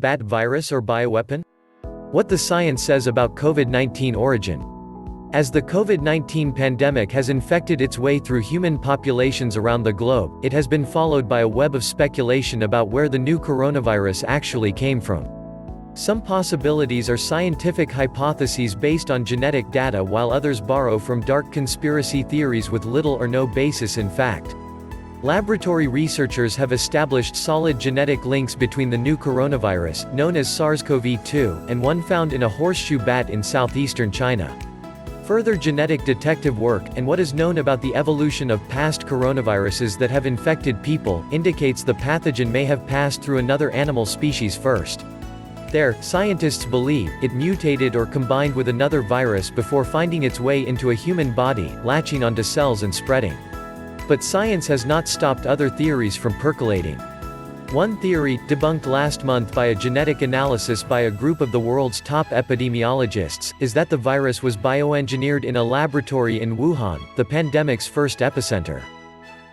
Bat virus or bioweapon? What the science says about COVID-19 origin. As the COVID-19 pandemic has infected its way through human populations around the globe, it has been followed by a web of speculation about where the new coronavirus actually came from. Some possibilities are scientific hypotheses based on genetic data, while others borrow from dark conspiracy theories with little or no basis in fact. Laboratory researchers have established solid genetic links between the new coronavirus, known as SARS-CoV-2, and one found in a horseshoe bat in southeastern China. Further genetic detective work, and what is known about the evolution of past coronaviruses that have infected people, indicates the pathogen may have passed through another animal species first. There, scientists believe, it mutated or combined with another virus before finding its way into a human body, latching onto cells and spreading. But science has not stopped other theories from percolating. One theory, debunked last month by a genetic analysis by a group of the world's top epidemiologists, is that the virus was bioengineered in a laboratory in Wuhan, the pandemic's first epicenter.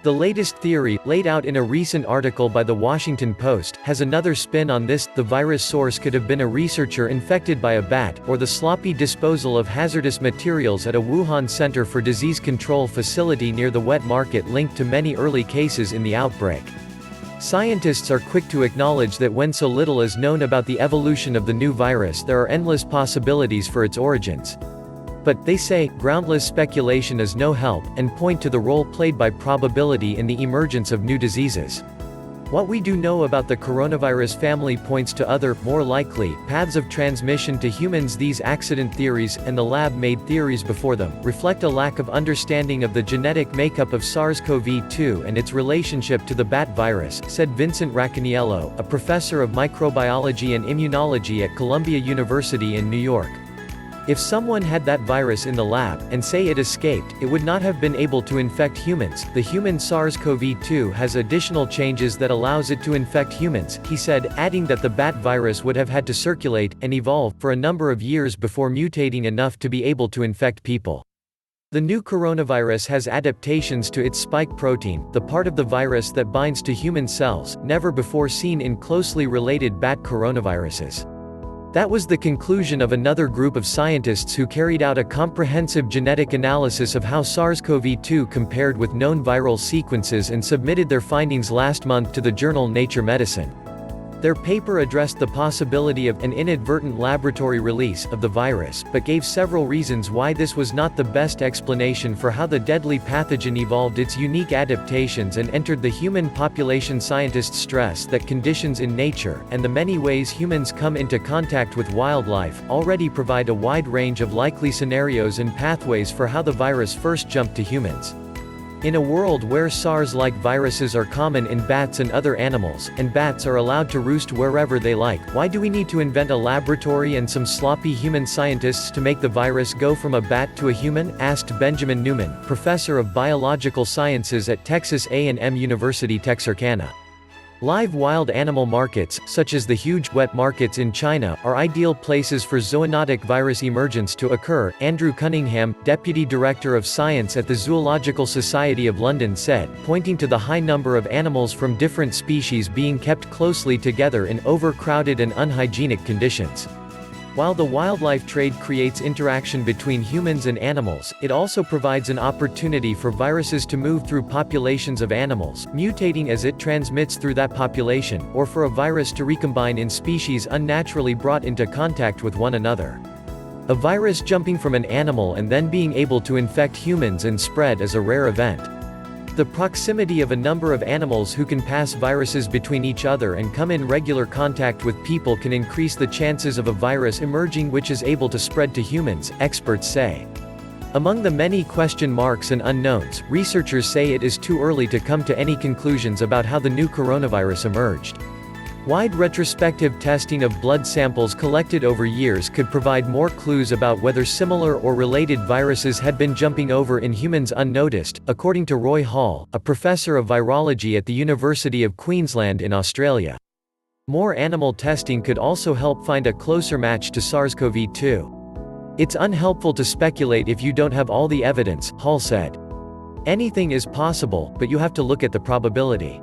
The latest theory, laid out in a recent article by The Washington Post, has another spin on this. The virus source could have been a researcher infected by a bat, or the sloppy disposal of hazardous materials at a Wuhan Center for Disease Control facility near the wet market linked to many early cases in the outbreak. Scientists are quick to acknowledge that when so little is known about the evolution of the new virus, there are endless possibilities for its origins. But, they say, groundless speculation is no help, and point to the role played by probability in the emergence of new diseases. What we do know about the coronavirus family points to other, more likely, paths of transmission to humans. These accident theories, and the lab-made theories before them, reflect a lack of understanding of the genetic makeup of SARS-CoV-2 and its relationship to the bat virus, said Vincent Racaniello, a professor of microbiology and immunology at Columbia University in New York. If someone had that virus in the lab, and say it escaped, it would not have been able to infect humans. The human SARS-CoV-2 has additional changes that allows it to infect humans, he said, adding that the bat virus would have had to circulate, and evolve, for a number of years before mutating enough to be able to infect people. The new coronavirus has adaptations to its spike protein, the part of the virus that binds to human cells, never before seen in closely related bat coronaviruses. That was the conclusion of another group of scientists who carried out a comprehensive genetic analysis of how SARS-CoV-2 compared with known viral sequences and submitted their findings last month to the journal Nature Medicine. Their paper addressed the possibility of an inadvertent laboratory release of the virus, but gave several reasons why this was not the best explanation for how the deadly pathogen evolved its unique adaptations and entered the human population. Scientists stress that conditions in nature, and the many ways humans come into contact with wildlife, already provide a wide range of likely scenarios and pathways for how the virus first jumped to humans. In a world where SARS-like viruses are common in bats and other animals, and bats are allowed to roost wherever they like, why do we need to invent a laboratory and some sloppy human scientists to make the virus go from a bat to a human? Asked Benjamin Newman, professor of biological sciences at Texas A&M University-Texarkana. Live wild animal markets, such as the huge, wet markets in China, are ideal places for zoonotic virus emergence to occur, Andrew Cunningham, Deputy Director of Science at the Zoological Society of London said, pointing to the high number of animals from different species being kept closely together in overcrowded and unhygienic conditions. While the wildlife trade creates interaction between humans and animals, it also provides an opportunity for viruses to move through populations of animals, mutating as it transmits through that population, or for a virus to recombine in species unnaturally brought into contact with one another. A virus jumping from an animal and then being able to infect humans and spread is a rare event. The proximity of a number of animals who can pass viruses between each other and come in regular contact with people can increase the chances of a virus emerging which is able to spread to humans, experts say. Among the many question marks and unknowns, researchers say it is too early to come to any conclusions about how the new coronavirus emerged. Wide retrospective testing of blood samples collected over years could provide more clues about whether similar or related viruses had been jumping over in humans unnoticed, according to Roy Hall, a professor of virology at the University of Queensland in Australia. More animal testing could also help find a closer match to SARS-CoV-2. It's unhelpful to speculate if you don't have all the evidence, Hall said. Anything is possible, but you have to look at the probability.